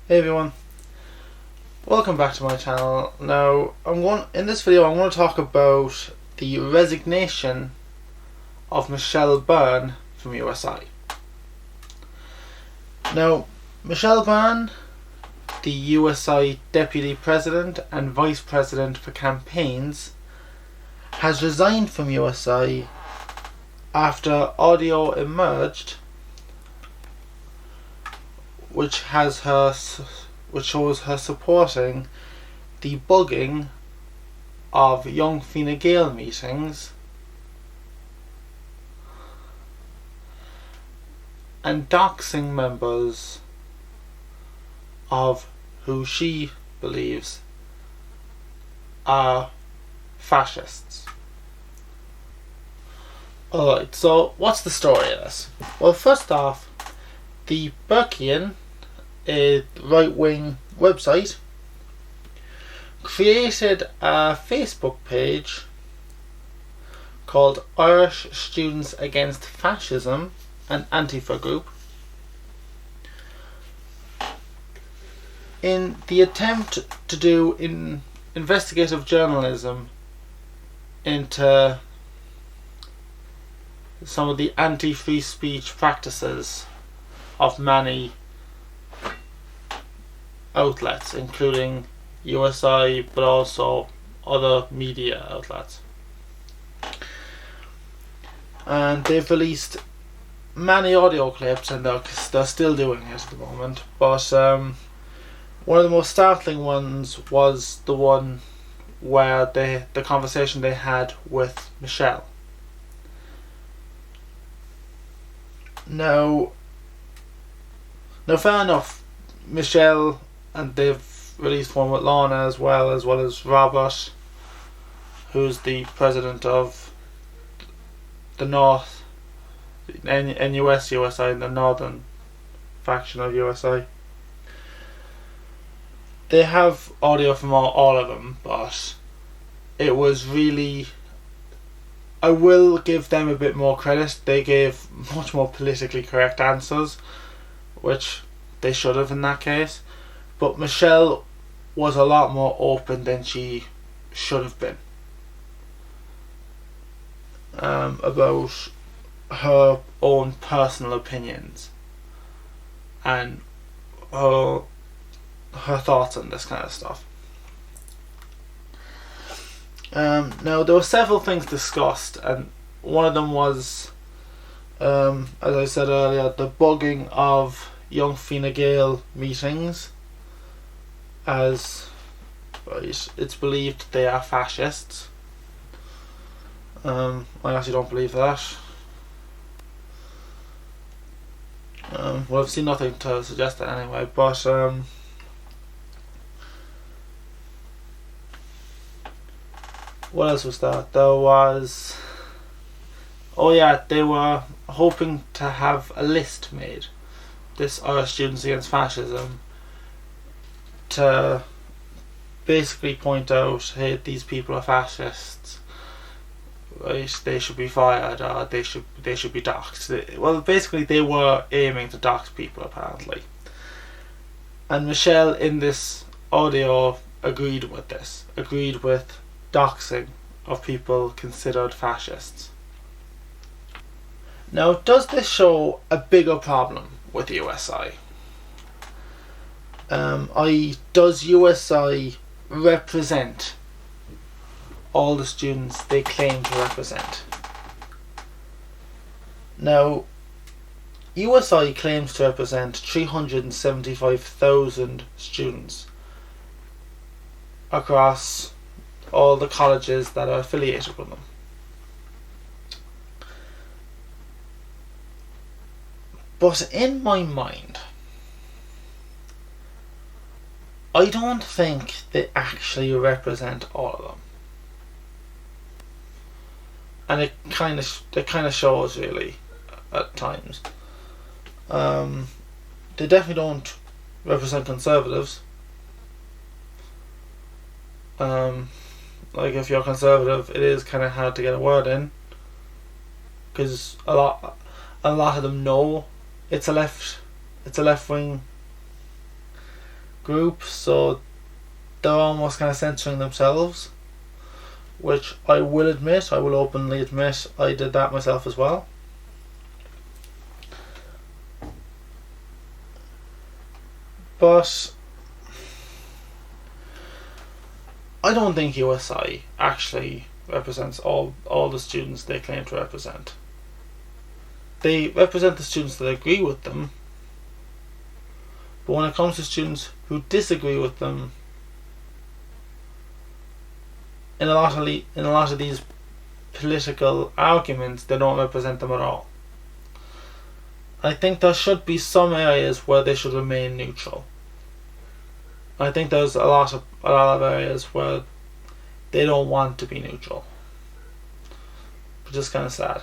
Hey everyone, welcome back to my channel. Now, in this video I'm going to talk about the resignation of Michelle Byrne from USI. Now, Michelle Byrne, the USI Deputy President and Vice President for Campaigns, has resigned from USI after audio emerged which shows her supporting the bugging of Young Fine Gael meetings and doxing members of who she believes are fascists. Alright, so what's the story of this? Well, first off, the Burkean, a right-wing website, created a Facebook page called Irish Students Against Fascism, an Antifa group, in the attempt to do investigative journalism into some of the anti-free speech practices of many outlets, including USI, but also other media outlets. And they've released many audio clips, and they're still doing it at the moment. But one of the most startling ones was the one where the conversation they had with Michelle. Now, fair enough, Michelle, and they've released one with Lorna as well as Robert, who's the president of the North, NUS USI, the Northern faction of USI. They have audio from all of them, but it was really, I will give them a bit more credit. They gave much more politically correct answers, which they should have in that case. But Michelle was a lot more open than she should have been about her own personal opinions and her thoughts on this kind of stuff. Now, there were several things discussed, and one of them was, as I said earlier, the bugging of Young Fine Gael meetings, as it's believed they are fascists. I actually don't believe that. Well, I've seen nothing to suggest that anyway, but what else was that? There was, oh yeah, they were hoping to have a list made, this Irish Students Against Fascism, to basically point out, hey, these people are fascists, right? They should be fired, or they should be doxed. Well, basically they were aiming to dox people, apparently. And Michelle, in this audio, agreed with doxing of people considered fascists. Now, does this show a bigger problem with USI? Does USI represent all the students they claim to represent? Now, USI claims to represent 375,000 students across all the colleges that are affiliated with them. But in my mind, I don't think they actually represent all of them, and it kind of shows really at times. They definitely don't represent conservatives. Like, if you're conservative, it is kind of hard to get a word in, because a lot of them know it's a left wing group, so they're almost kind of censoring themselves, which I will openly admit, I did that myself as well. But I don't think USI actually represents all the students they claim to represent. They represent the students that agree with them, but when it comes to students who disagree with them, in a lot of these political arguments, they don't represent them at all. I think there should be some areas where they should remain neutral. I think there's a lot of areas where they don't want to be neutral, which is kind of sad.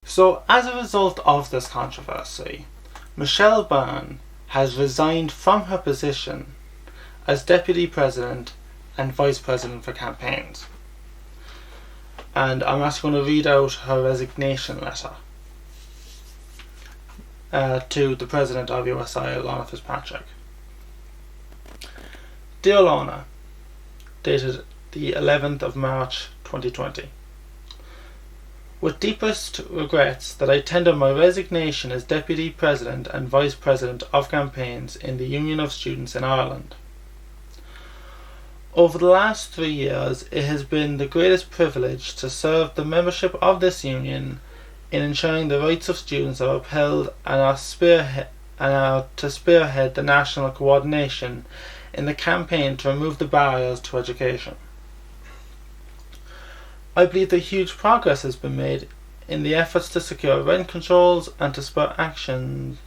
So, as a result of this controversy, Michelle Byrne has resigned from her position as Deputy President and Vice President for Campaigns. And I'm actually going to read out her resignation letter to the President of USI, Lorna Fitzpatrick. Dear Lorna, dated the 11th of March 2020. With deepest regrets that I tender my resignation as Deputy President and Vice President of Campaigns in the Union of Students in Ireland. Over the last 3 years, it has been the greatest privilege to serve the membership of this union in ensuring the rights of students are upheld and are to spearhead the national coordination in the campaign to remove the barriers to education. I believe that huge progress has been made in the efforts to secure rent controls and to spur actions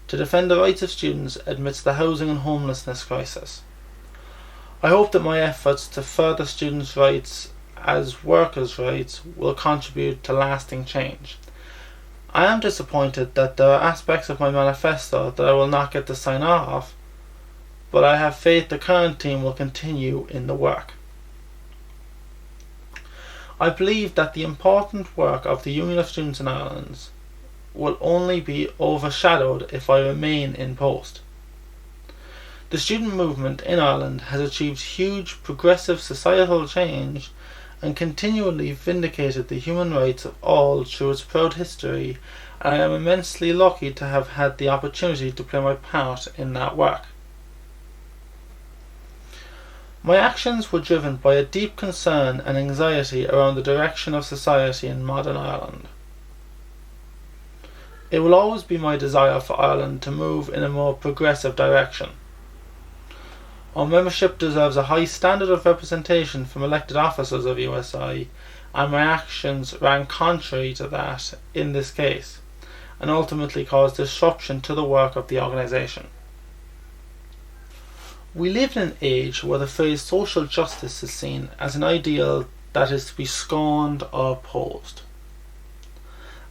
to defend the rights of students amidst the housing and homelessness crisis. I hope that my efforts to further students' rights as workers' rights will contribute to lasting change. I am disappointed that there are aspects of my manifesto that I will not get to sign off, but I have faith the current team will continue in the work. I believe that the important work of the Union of Students in Ireland will only be overshadowed if I remain in post. The student movement in Ireland has achieved huge progressive societal change and continually vindicated the human rights of all through its proud history, and I am immensely lucky to have had the opportunity to play my part in that work. My actions were driven by a deep concern and anxiety around the direction of society in modern Ireland. It will always be my desire for Ireland to move in a more progressive direction. Our membership deserves a high standard of representation from elected officers of USI, and my actions ran contrary to that in this case, and ultimately caused disruption to the work of the organisation. We live in an age where the phrase social justice is seen as an ideal that is to be scorned or opposed,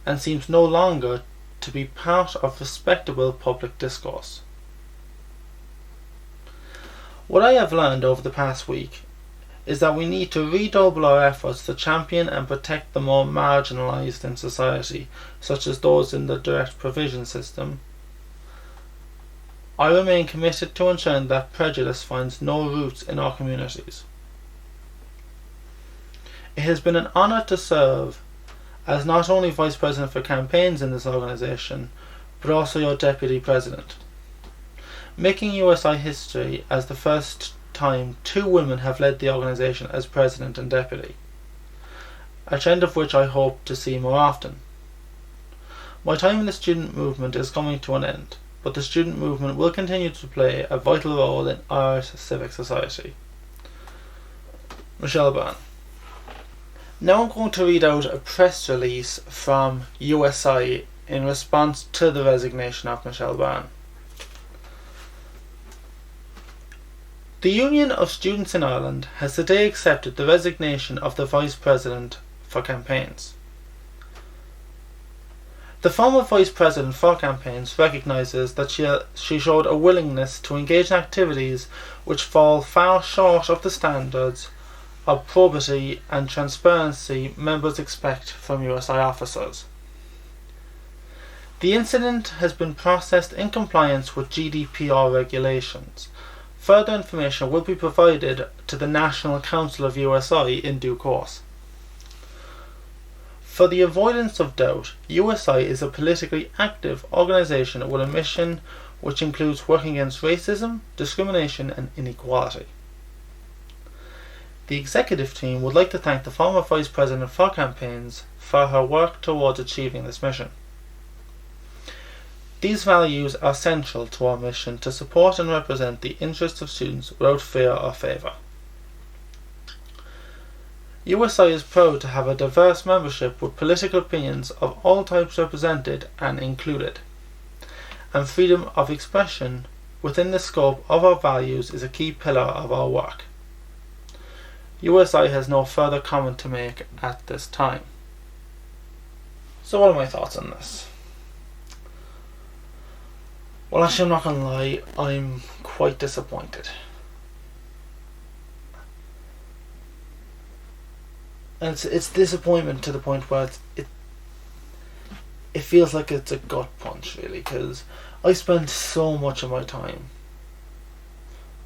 and seems no longer to be part of respectable public discourse. What I have learned over the past week is that we need to redouble our efforts to champion and protect the more marginalised in society, such as those in the direct provision system. I remain committed to ensuring that prejudice finds no roots in our communities. It has been an honour to serve as not only Vice President for Campaigns in this organisation, but also your Deputy President, making USI history as the first time 2 women have led the organisation as President and Deputy, a trend of which I hope to see more often. My time in the student movement is coming to an end, but the student movement will continue to play a vital role in our civic society. Michelle Byrne. Now I'm going to read out a press release from USI in response to the resignation of Michelle Byrne. The Union of Students in Ireland has today accepted the resignation of the Vice President for Campaigns. The former Vice President for Campaigns recognises that she showed a willingness to engage in activities which fall far short of the standards of probity and transparency members expect from USI officers. The incident has been processed in compliance with GDPR regulations. Further information will be provided to the National Council of USI in due course. For the avoidance of doubt, USI is a politically active organisation with a mission which includes working against racism, discrimination and inequality. The executive team would like to thank the former Vice President for Campaigns for her work towards achieving this mission. These values are central to our mission to support and represent the interests of students without fear or favour. USI is proud to have a diverse membership with political opinions of all types represented and included, and freedom of expression within the scope of our values is a key pillar of our work. USI has no further comment to make at this time. So what are my thoughts on this? Well, actually, I'm not going to lie, I'm quite disappointed. And it's disappointment to the point where it feels like it's a gut punch, really, because I spent so much of my time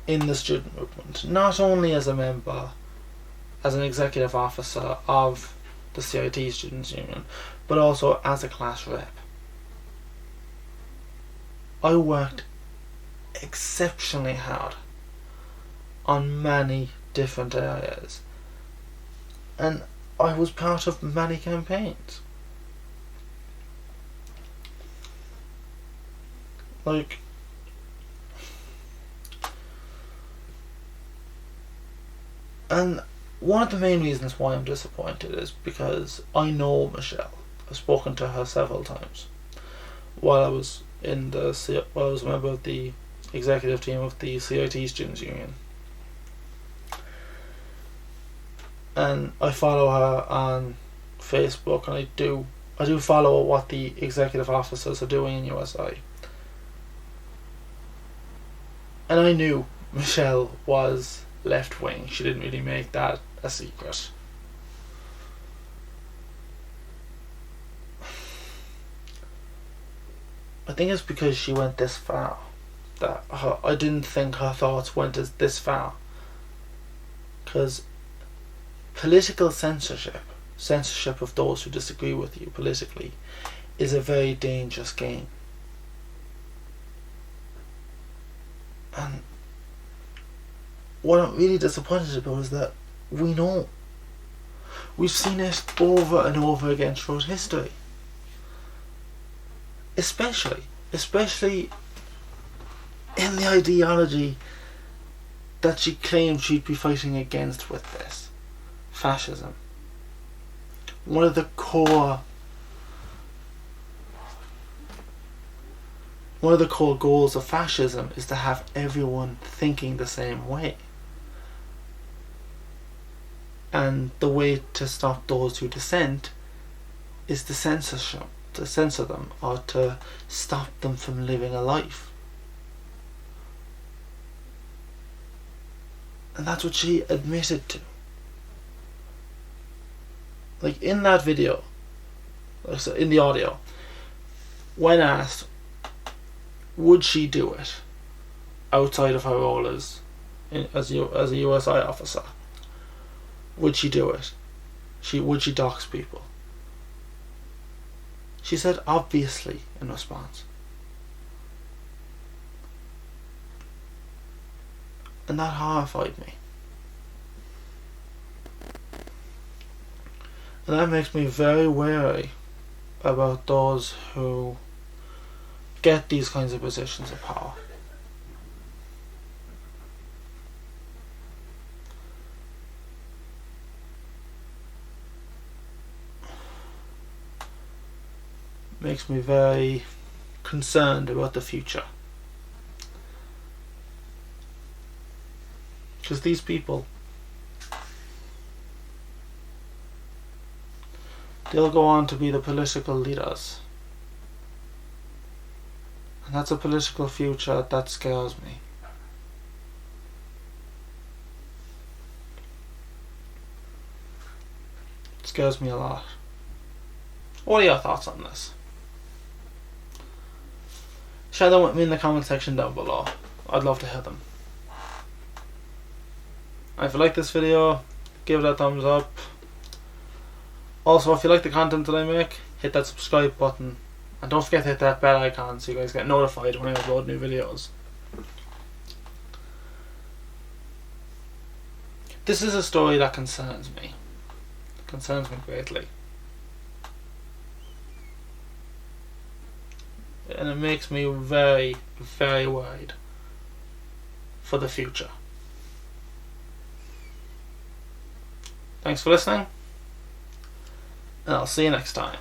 in the student movement, not only as a member, as an executive officer of the CIT Students' Union, but also as a class rep. I worked exceptionally hard on many different areas, and I was part of many campaigns. And one of the main reasons why I'm disappointed is because I know Michelle. I've spoken to her several times while I was a member of the executive team of the CIT Students' Union. And I follow her on Facebook, and I do follow what the executive officers are doing in USI. And I knew Michelle was left wing. She didn't really make that a secret. I think it's because she went this far that I didn't think her thoughts went this far. Because political censorship of those who disagree with you politically, is a very dangerous game. And what I'm really disappointed about is that we know. We've seen it over and over again throughout history. Especially in the ideology that she claimed she'd be fighting against with this. Fascism. One of the core goals of fascism is to have everyone thinking the same way. And the way to stop those who dissent is to censor them, or to stop them from living a life. And that's what she admitted to. Like in that video, in the audio, when asked would she do it outside of her role as a USI officer, would she do it? Would she dox people? She said obviously in response. And that horrified me. And that makes me very wary about those who get these kinds of positions of power. Makes me very concerned about the future. Because these people, they'll go on to be the political leaders. And that's a political future that scares me. It scares me a lot. What are your thoughts on this? share them with me in the comment section down below. I'd love to hear them. And if you like this video, give it a thumbs up. Also, if you like the content that I make, hit that subscribe button. And don't forget to hit that bell icon so you guys get notified when I upload new videos. This is a story that concerns me. It concerns me greatly. And it makes me very, very worried for the future. Thanks for listening, and I'll see you next time.